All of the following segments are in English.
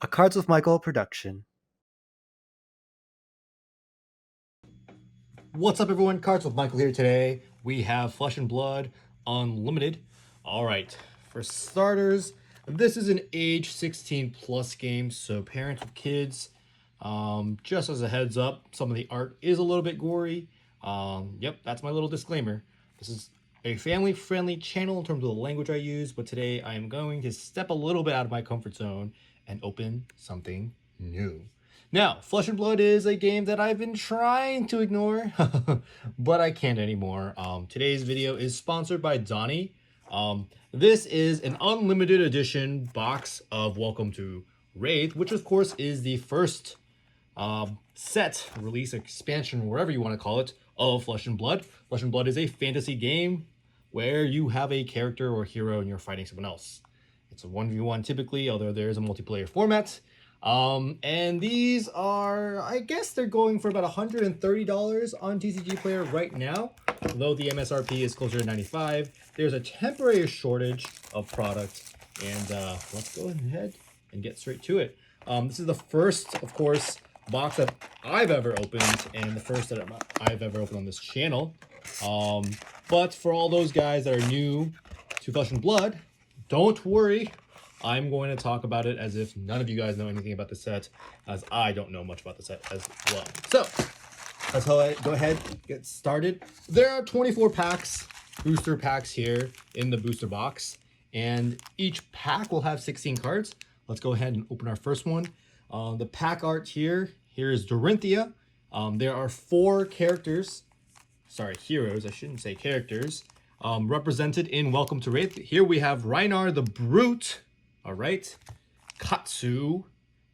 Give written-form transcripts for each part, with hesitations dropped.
A Cards with Michael production. What's up, everyone? Cards with Michael here today. We have Flesh and Blood Unlimited. All right, for starters, this is an age 16 plus game, so parents with kids, just as a heads up, some of the art is a little bit gory. Yep, that's my little disclaimer. This is a family-friendly channel in terms of the language I use, but today I am going to step a little bit out of my comfort zone and open something new. Now, Flesh and Blood is a game that I've been trying to ignore, but I can't anymore. Today's video is sponsored by Donnie. This is an unlimited edition box of Welcome to Wraith, which of course is the first set, release, expansion, wherever you want to call it, of Flesh and Blood. Flesh and Blood is a fantasy game where you have a character or hero and you're fighting someone else. It's a 1v1 typically, although there is a multiplayer format. And these are, I guess they're going for about $130 on TCG Player right now, although the MSRP is closer to $95. There's a temporary shortage of product, and let's go ahead and get straight to it. This is the first, of course, box that I've ever opened, and the first that I've ever opened on this channel. But for all those guys that are new to Flesh and Blood, don't worry. I'm going to talk about it as if none of you guys know anything about the set, as I don't know much about the set as well. So, let's go ahead and get started. There are 24 packs, booster packs here in the booster box, and each pack will have 16 cards. Let's go ahead and open our first one. The pack art here is Dorinthia. There are 4 characters, sorry, heroes, I shouldn't say characters, represented in Welcome to Wraith. Here we have Reinar the Brute. All right, Katsu,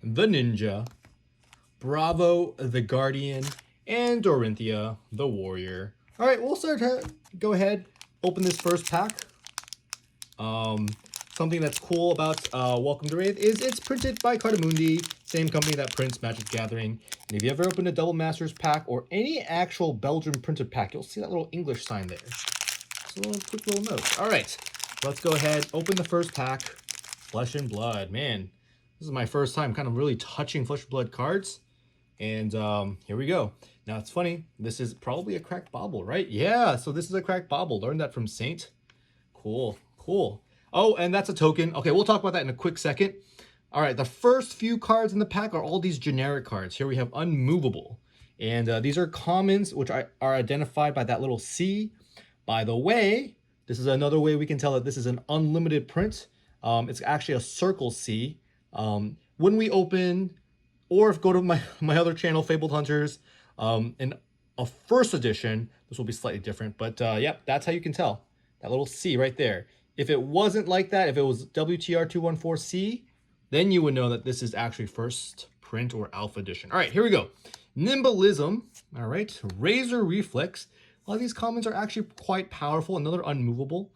the Ninja, Bravo, the Guardian, and Dorinthia, the Warrior. All right, we'll start to go ahead, open this first pack. Something that's cool about Welcome to Wraith is it's printed by Cardamundi, same company that prints Magic Gathering. And if you ever opened a Double Masters pack or any actual Belgian printed pack, you'll see that little English sign there. Just a little quick little note. All right, let's go ahead, open the first pack. Flesh and Blood, man, this is my first time kind of really touching Flesh and Blood cards, and here we go. Now it's funny, this is probably a cracked bauble, right? Yeah, so this is a cracked bauble. Learned that from Saint. Cool. Oh, and that's a token. Okay, we'll talk about that in a quick second. All right, the first few cards in the pack are all these generic cards. Here we have Unmovable, and these are commons, which are identified by that little C. By the way, this is another way we can tell that this is an unlimited print. It's actually a circle C. When we open, or if go to my other channel, Fabled Hunters, in a first edition, this will be slightly different, but yep, that's how you can tell. That little C right there. If it wasn't like that, if it was WTR214C, then you would know that this is actually first print or alpha edition. All right, here we go. Nimbalism, all right, Razor Reflex. A lot of these commons are actually quite powerful. Another Unmovable.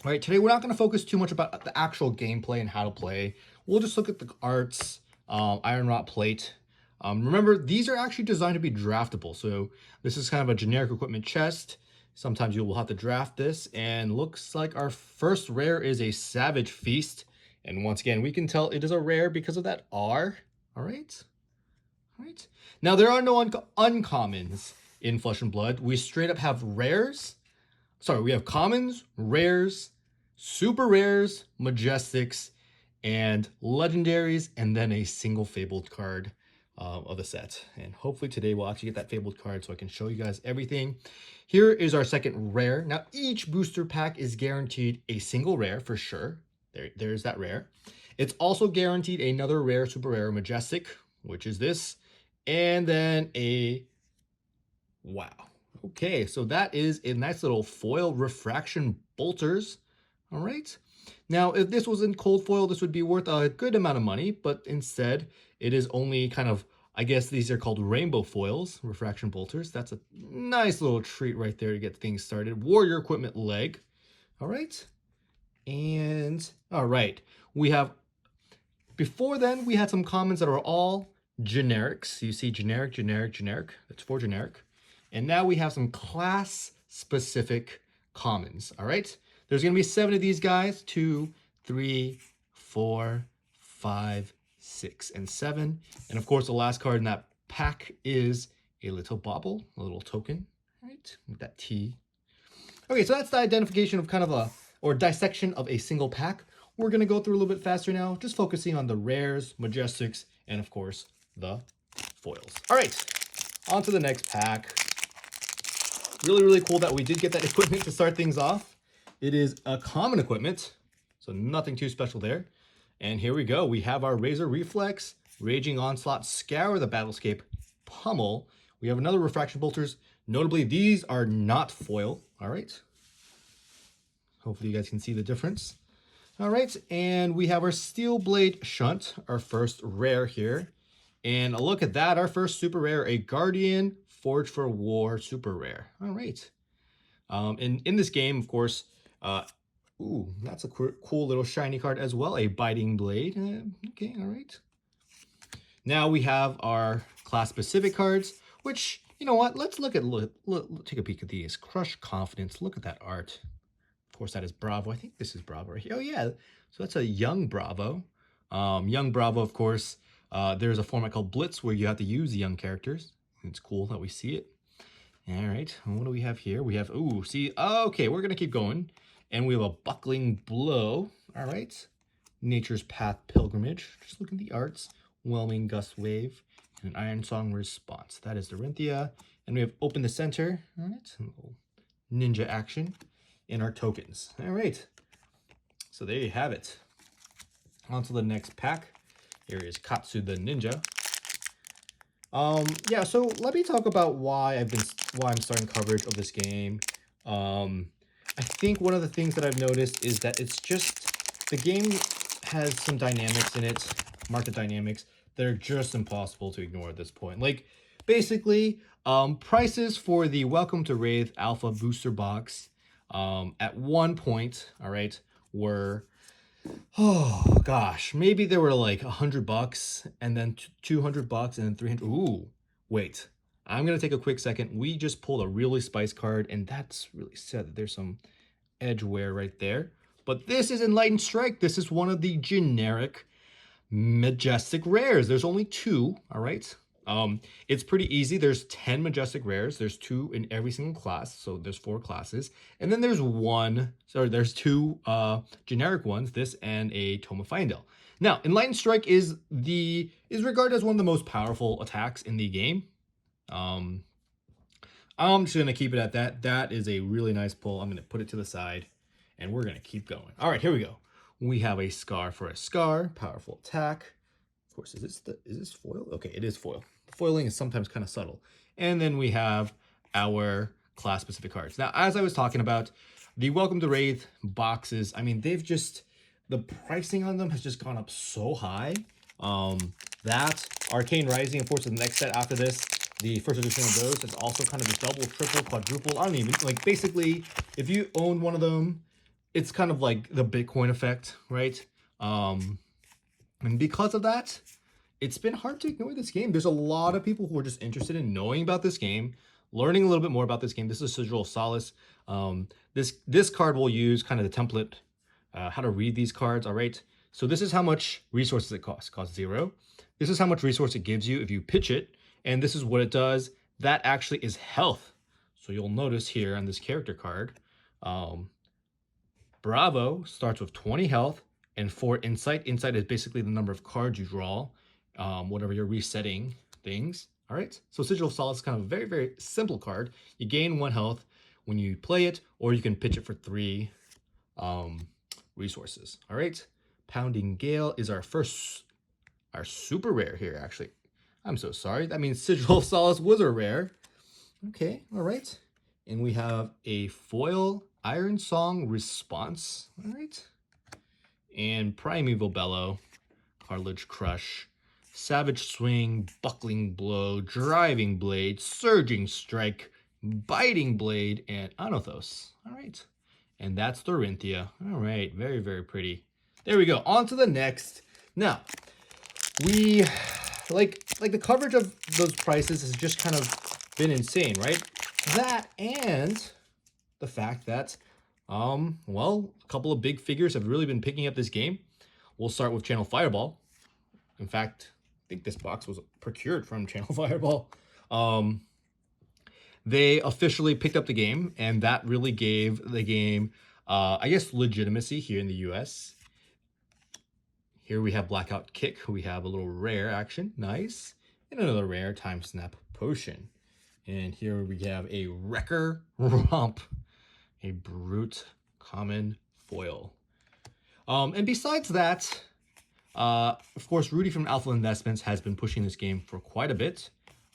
All right, today we're not going to focus too much about the actual gameplay and how to play. We'll just look at the arts, Iron Rot Plate. Remember, these are actually designed to be draftable. So this is kind of a generic equipment chest. Sometimes you will have to draft this. And looks like our first rare is a Savage Feast. And once again, we can tell it is a rare because of that R. All right. Now, there are no uncommons in Flesh and Blood. We straight up have rares. Sorry, we have commons, rares, super rares, majestics, and legendaries, and then a single fabled card of the set. And hopefully today we'll actually get that fabled card so I can show you guys everything. Here is our second rare. Now, each booster pack is guaranteed a single rare for sure. There's that rare. It's also guaranteed another rare, super rare, majestic, which is this, and then a wow. Okay, so that is a nice little foil refraction bolters. All right. Now, if this was in cold foil, this would be worth a good amount of money, but instead it is only kind of, I guess these are called rainbow foils, refraction bolters. That's a nice little treat right there to get things started. Warrior Equipment leg. All right. And all right, we have, before then we had some commons that are all generics. You see generic. That's 4 generic. And now we have some class-specific commons, all right? There's going to be 7 of these guys, 2, 3, 4, 5, 6, and 7. And of course, the last card in that pack is a little bauble, a little token, right? With that T. Okay, so that's the identification of kind of a, or dissection of a single pack. We're going to go through a little bit faster now, just focusing on the rares, majestics, and of course, the foils. All right, on to the next pack. Really, really cool that we did get that equipment to start things off. It is a common equipment, so nothing too special there. And here we go. We have our Razor Reflex, Raging Onslaught, Scour the Battlescape, Pummel. We have another Refraction Bolters. Notably, these are not foil. All right. Hopefully you guys can see the difference. All right, and we have our Steel Blade Shunt, our first rare here. And a look at that, our first super rare, a Guardian Forged for War super rare. All right. In this game, of course, ooh, that's a cool little shiny card as well, a Biting Blade. Okay, all right. Now we have our class-specific cards, which, you know what, let's take a peek at these. Crush Confidence, look at that art. Of course, that is Bravo. I think this is Bravo right here. Oh, yeah. So that's a young Bravo. Young Bravo, of course. There's a format called Blitz where you have to use young characters. It's cool that we see it. All right. What do we have here? We have, ooh, see, okay, we're going to keep going. And we have a Buckling Blow. All right. Nature's Path Pilgrimage. Just look at the arts. Whelming Gust Wave. And an Iron Song Response. That is Dorinthia. And we have Open the Center. All right. A little ninja action. In our tokens. All right. So there you have it. On to the next pack. Here is Katsu the Ninja. Yeah, so let me talk about why I'm starting coverage of this game. I think one of the things that I've noticed is that it's just the game has some dynamics in it, market dynamics, that are just impossible to ignore at this point. Like basically, prices for the Welcome to Wraith Alpha Booster Box at one point, all right, were, oh gosh, maybe they were like $100 and then $200 and then 300. Ooh, wait, I'm gonna take a quick second. We just pulled a really spice card, and that's really sad that there's some edge wear right there. But this is Enlightened Strike. This is one of the generic majestic rares. There's only 2, all right. It's pretty easy. There's 10 majestic rares. There's 2 in every single class, so there's 4 classes. And then there's 2 generic ones, this and a Tome of Fyendel. Now, Enlightened Strike is regarded as one of the most powerful attacks in the game. I'm just gonna keep it at that. That is a really nice pull. I'm gonna put it to the side, and we're gonna keep going. All right, here we go. We have a Scar for a Scar, powerful attack. Of course, is this foil? Okay, it is foil. The foiling is sometimes kind of subtle. And then we have our class-specific cards. Now, as I was talking about, the Welcome to Wraith boxes, I mean, the pricing on them has just gone up so high. That, Arcane Rising, of course, is the next set after this. The first edition of those is also kind of a double, triple, quadruple. I don't even, like, basically, if you own one of them, it's kind of like the Bitcoin effect, right? And because of that, it's been hard to ignore this game. There's a lot of people who are just interested in knowing about this game, learning a little bit more about this game. This is Sigil of Solace. This card will use kind of the template, how to read these cards, all right? So this is how much resources it costs. It costs 0. This is how much resource it gives you if you pitch it, and this is what it does. That actually is health. So you'll notice here on this character card, Bravo starts with 20 health and 4 insight. Insight is basically the number of cards you draw, whatever you're resetting things. All right. So Sigil of Solace is kind of a very, very simple card. You gain 1 health when you play it, or you can pitch it for 3 resources. All right. Pounding Gale is our super rare here, actually. I'm so sorry. That means Sigil of Solace was a rare. Okay. All right. And we have a foil Iron Song Response. All right. And Primeval Bellow, Cartilage Crush, Savage Swing, Buckling Blow, Driving Blade, Surging Strike, Biting Blade, and Anothos. All right. And that's Dorinthia. All right. Very, very pretty. There we go. On to the next. Now, we like the coverage of those prices has just kind of been insane, right? That and the fact that well, a couple of big figures have really been picking up this game. We'll start with Channel Fireball. In fact, I think this box was procured from Channel Fireball. They officially picked up the game, and that really gave the game, I guess, legitimacy here in the US. Here we have Blackout Kick. We have a little rare action. Nice. And another rare Time Snap Potion. And here we have a Wrecker Romp. A Brute Common Foil. And besides that, of course, Rudy from Alpha Investments has been pushing this game for quite a bit.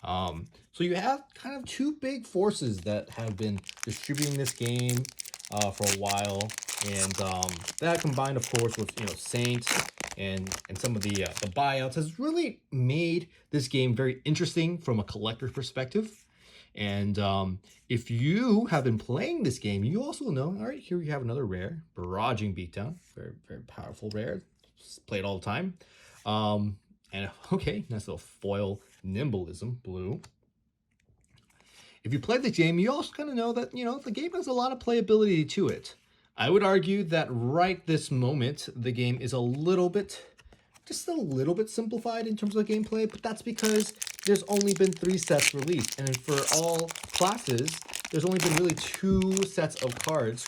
So you have kind of two big forces that have been distributing this game for a while, and that combined, of course, with Saint and some of the buyouts has really made this game very interesting from a collector's perspective. And if you have been playing this game, you also know, all right, here we have another rare, Barraging Beatdown. Very, very powerful rare. Just play it all the time. And okay, nice little foil Nimblism, blue. If you play the game, you also kind of know that, the game has a lot of playability to it. I would argue that right this moment, the game is just a little bit simplified in terms of gameplay, but that's because there's only been 3 sets released. And for all classes, there's only been really 2 sets of cards.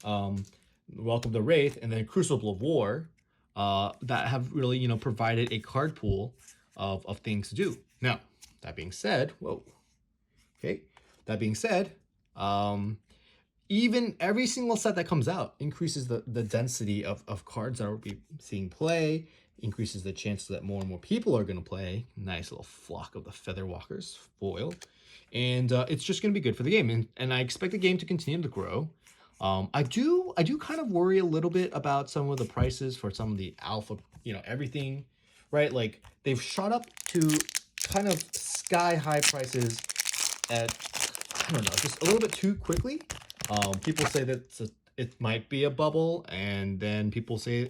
Welcome to Wraith and then Crucible of War that have really, provided a card pool of things to do. Now, that being said, even every single set that comes out increases the density of cards that will be seeing play, increases the chances that more and more people are going to play. Nice little flock of the Featherwalkers foil. And it's just going to be good for the game. And I expect the game to continue to grow. I do kind of worry a little bit about some of the prices for some of the alpha, everything, right? Like they've shot up to kind of sky high prices at, I don't know, just a little bit too quickly. People say that it might be a bubble, and then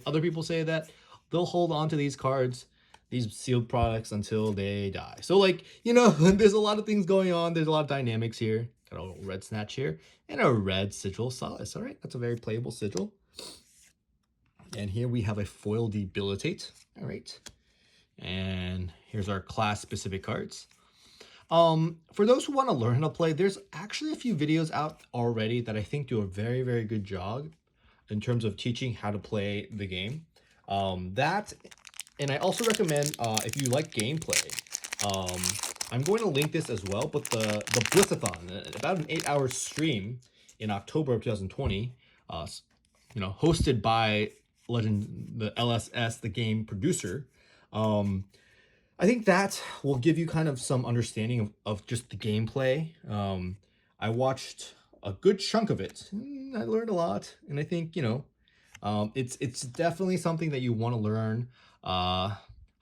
other people say that they'll hold on to these cards, these sealed products, until they die. So there's a lot of things going on. There's a lot of dynamics here. Got a little red snatch here and a red sigil solace. All right, that's a very playable sigil. And here we have a foil debilitate. All right, and here's our class specific cards. For those who want to learn how to play, there's actually a few videos out already that I think do a very, very good job in terms of teaching how to play the game. And I also recommend, if you like gameplay, I'm going to link this as well, but the Blitzathon, about an 8-hour stream in October of 2020, hosted by the LSS, the game producer. I think that will give you kind of some understanding of just the gameplay. I watched a good chunk of it. I learned a lot, and I think, it's definitely something that you want to learn how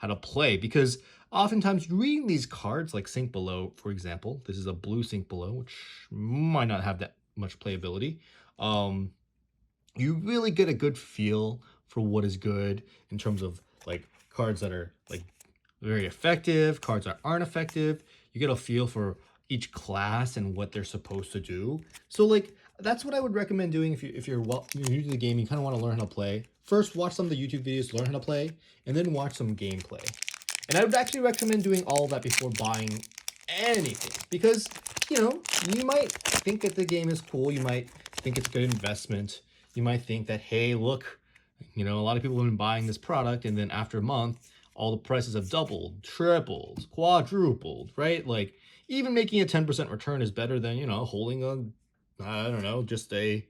to play, because oftentimes reading these cards like Sink Below, for example, this is a blue Sink Below, which might not have that much playability. You really get a good feel for what is good in terms of like cards that are like very effective, cards that aren't effective. You get a feel for each class and what they're supposed to do. So that's what I would recommend doing if you're new to the game, you kind of want to learn how to play. First, watch some of the YouTube videos, learn how to play, and then watch some gameplay. And I would actually recommend doing all of that before buying anything, because you might think that the game is cool, you might think it's a good investment, you might think that, hey, look, a lot of people have been buying this product, and then after a month, all the prices have doubled, tripled, quadrupled, right? Like, even making a 10% return is better than, holding just a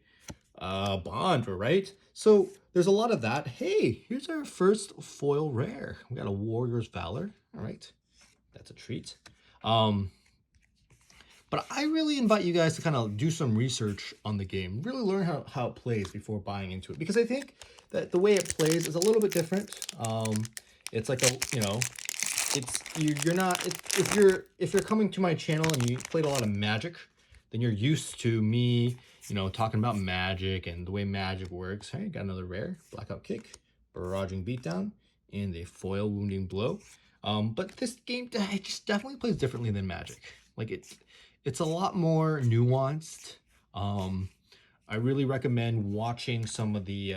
bond, right? So there's a lot of that. Hey, here's our first foil rare. We got a Warrior's Valor. All right, that's a treat. But I really invite you guys to kind of do some research on the game, really learn how it plays before buying into it, because I think that the way it plays is a little bit different. It's like if you're coming to my channel and you played a lot of Magic, then you're used to me, talking about Magic and the way Magic works. Hey, got another rare, Blackout Kick, Barraging Beatdown, and a foil Wounding Blow. But this game just definitely plays differently than Magic. Like it's a lot more nuanced. I really recommend watching some of the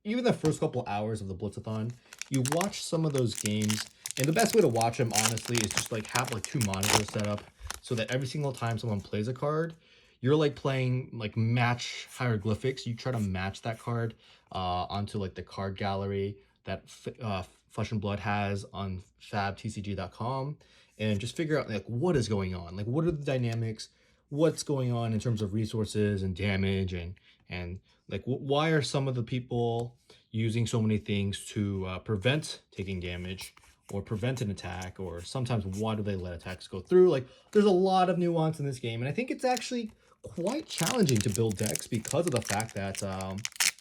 even the first couple hours of the Blitzathon. you watch some of those games, and the best way to watch them, honestly, is just like have like 2 monitors set up so that every single time someone plays a card, you're like playing like match hieroglyphics. You try to match that card onto like the card gallery that Flesh and Blood has on fabtcg.com, and just figure out like what is going on, like what are the dynamics, what's going on in terms of resources and damage, and like why are some of the people using so many things to prevent taking damage or prevent an attack, or sometimes why do they let attacks go through. Like there's a lot of nuance in this game, and I think it's actually quite challenging to build decks because of the fact that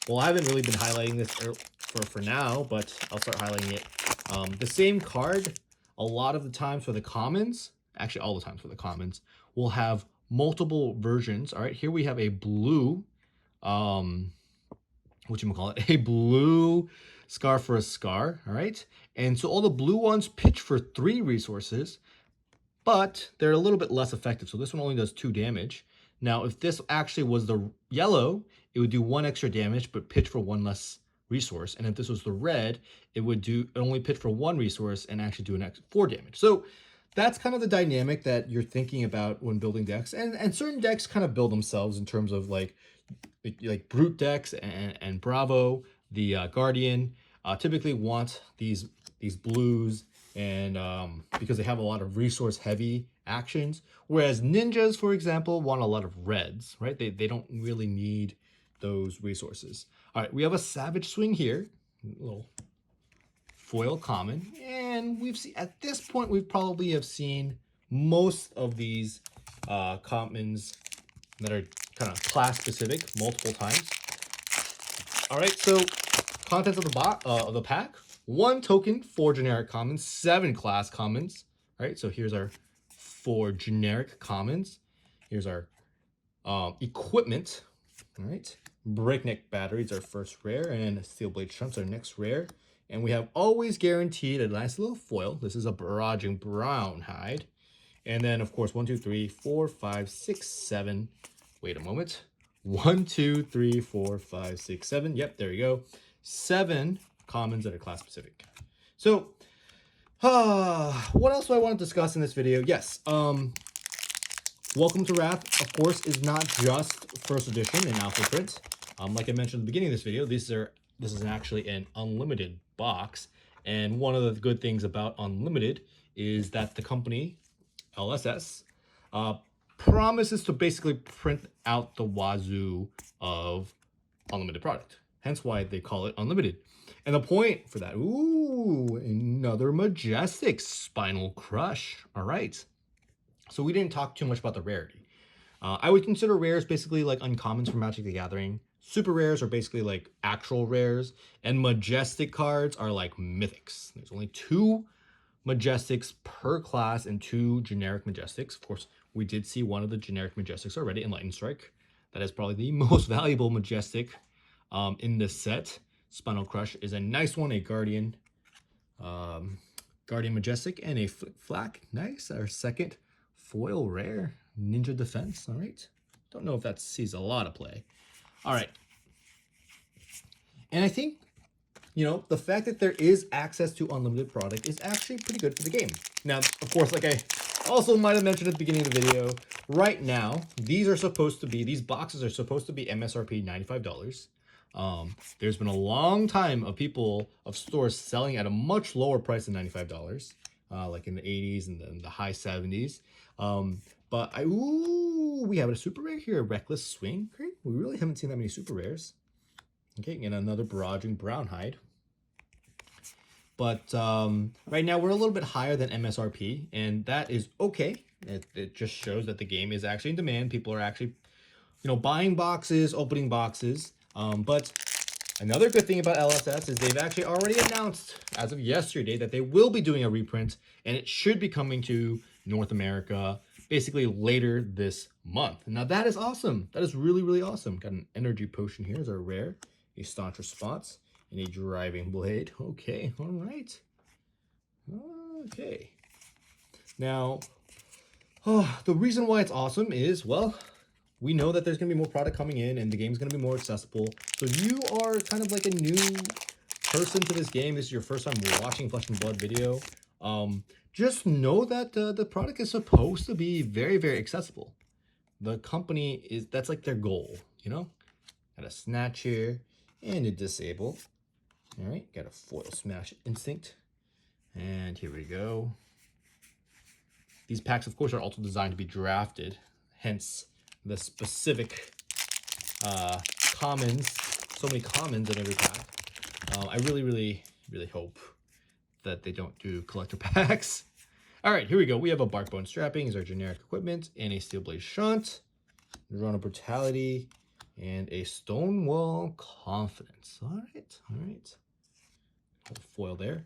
well, I haven't really been highlighting this for now, but I'll start highlighting it. The same card, a lot of the times for the commons, actually all the times for the commons, will have multiple versions. All right, here we have a blue, a blue Scar for a Scar. All right, and so all the blue ones pitch for 3 resources, but they're a little bit less effective. So this one only does 2 damage. Now, if this actually was the yellow, it would do 1 extra damage, but pitch for 1 less resource. And if this was the red, it would only pitch for 1 resource and actually do an extra 4 damage. So that's kind of the dynamic that you're thinking about when building decks. And certain decks kind of build themselves in terms of like Brute decks and Bravo, the Guardian, typically want these blues, and because they have a lot of resource heavy actions, whereas ninjas, for example, want a lot of reds, right? They don't really need those resources. All right, we have a Savage Swing here, a little foil common, and we've seen at this point we probably have seen most of these commons that are kind of class specific multiple times. All right, so contents of the pack: 1 token, 4 generic commons, 7 class commons. All right, so here's our 4 generic commons. Here's our equipment. All right, Breakneck Batteries, our first rare, and Steel Blade Shunts, our next rare. And we have always guaranteed a nice little foil. This is a Barraging Brown Hide. And then, of course, 1, 2, 3, 4, 5, 6, 7. Wait a moment. 1, 2, 3, 4, 5, 6, 7. Yep, there you go. 7 commons that are class specific. So, what else do I want to discuss in this video? Yes, Welcome to Wrath, of course, is not just first edition and alpha print. Like I mentioned at the beginning of this video, this is actually an unlimited box. And one of the good things about unlimited is that the company, LSS, promises to basically print out the wazoo of unlimited product. Hence why they call it unlimited. And the point for that, ooh, another Majestic Spinal Crush. All right. So we didn't talk too much about the rarity. I would consider rares basically like uncommons from Magic the Gathering. Super rares are basically like actual rares. And Majestic cards are like mythics. There's only 2 Majestics per class and 2 generic Majestics. Of course, we did see one of the generic Majestics already in Lightning Strike. That is probably the most valuable Majestic in this set. Spinal Crush is a nice one, a Guardian. Guardian Majestic and a Flick Flack. Nice, our second foil rare. Ninja Defense, all right. Don't know if that sees a lot of play. All right. And I think, you know, the fact that there is access to unlimited product is actually pretty good for the game. Now, of course, like I also might have mentioned at the beginning of the video, right now, these boxes are supposed to be MSRP $95. There's been a long time of stores selling at a much lower price than $95, like in the 80s and then the high 70s. But we have a super rare here, Reckless Swing. Great. We really haven't seen that many super rares. Okay, and another Barraging Brown Hide. But right now we're a little bit higher than MSRP, and that is okay. It just shows that the game is actually in demand. People are actually, you know, buying boxes, opening boxes. But another good thing about LSS is they've actually already announced, as of yesterday, that they will be doing a reprint, and it should be coming to North America basically later this month. Now that is awesome. That is really, really awesome. Got an Energy Potion here as our rare, a Staunch Response, and a Driving Blade. Okay, all right. Okay. Now, the reason why it's awesome is, well, we know that there's going to be more product coming in and the game's going to be more accessible. So if you are kind of like a new person to this game, this is your first time watching Flesh and Blood video, just know that the product is supposed to be very, very accessible. The company that's like their goal, you know? Got a snatch here and a disable. All right, got a foil smash instinct. And here we go. These packs, of course, are also designed to be drafted, hence the specific commons. So many commons in every pack. I really, really, really hope that they don't do collector packs. All right, here we go. We have a Barkbone Strapping as our generic equipment, and a Steel Blade Shunt, Run of Brutality, and a Stonewall Confidence. All right. Foil there.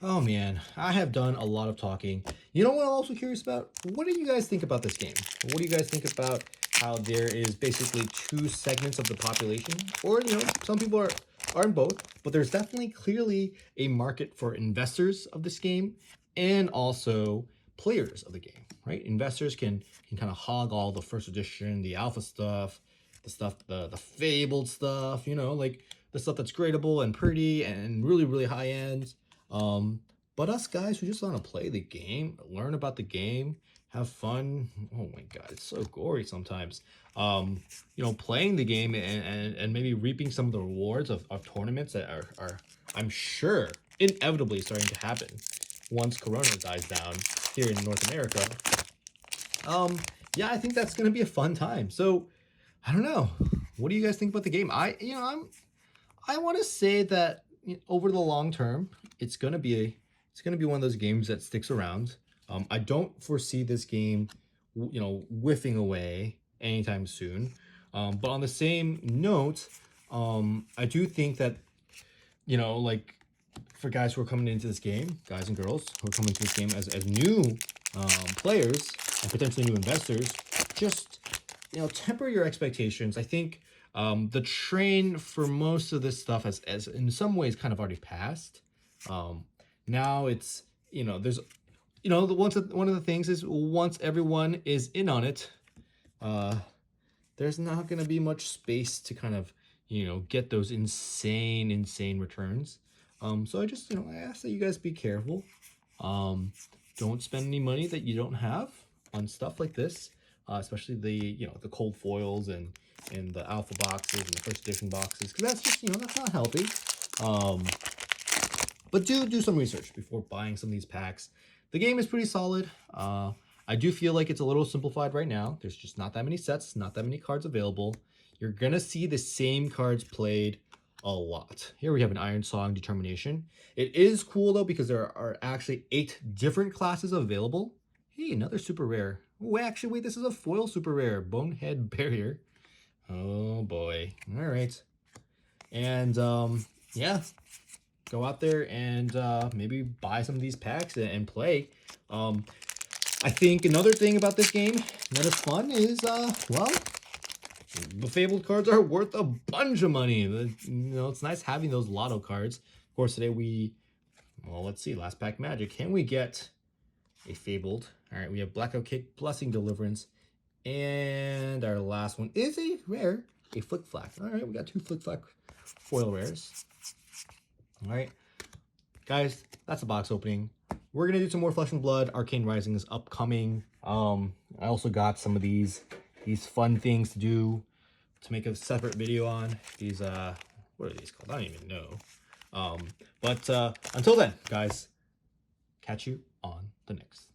Oh man, I have done a lot of talking. You know what I'm also curious about? What do you guys think about this game? What do you guys think about how there is basically two segments of the population? Or, you know, some people are in both, but there's definitely clearly a market for investors of this game and also players of the game, right? Investors can kind of hog all the first edition, the alpha stuff, the fabled stuff, you know, like the stuff that's gradable and pretty and really, really high end. But us guys who just want to play the game, learn about the game, have fun. Oh my god, it's so gory sometimes. You know, playing the game and maybe reaping some of the rewards of tournaments that are I'm sure inevitably starting to happen once Corona dies down here in North America. Yeah, I think that's gonna be a fun time. So I don't know. What do you guys think about the game? I want to say that over the long term, it's gonna be one of those games that sticks around. I don't foresee this game, you know, whiffing away anytime soon. But on the same note, I do think that, you know, like for guys who are coming into this game, guys and girls who are coming into this game as new players and potentially new investors, just, you know, temper your expectations. I think the train for most of this stuff has in some ways kind of already passed. Now it's, you know, there's, you know, one of the things is once everyone is in on it, there's not going to be much space to kind of, you know, get those insane returns. So I just, you know, I ask that you guys be careful. Don't spend any money that you don't have on stuff like this, especially the, you know, the cold foils and the alpha boxes and the first edition boxes, because that's just, you know, that's not healthy. But do some research before buying some of these packs. The game is pretty solid. I do feel like it's a little simplified right now. There's just not that many sets, not that many cards available. You're gonna see the same cards played a lot. Here we have an Iron Song Determination. It is cool though because there are actually 8 different classes available. Hey, another super rare. Oh, actually, wait, this is a foil super rare. Bonehead Barrier. Oh boy. All right. And yeah, go out there and maybe buy some of these packs and play. I think another thing about this game that is fun is, well, the fabled cards are worth a bunch of money. You know, it's nice having those lotto cards. Of course, today well, let's see, last pack magic. Can we get a fabled? All right, we have Blackout Kick, Blessing Deliverance, and our last one is a rare, a Flick Flack. All right, we got 2 Flick Flack foil rares. All right, guys, that's the box opening. We're gonna do some more Flesh and Blood. Arcane Rising is upcoming. I also got some of these fun things to do to make a separate video on. These what are these called? I don't even know. But until then, guys, catch you on the next.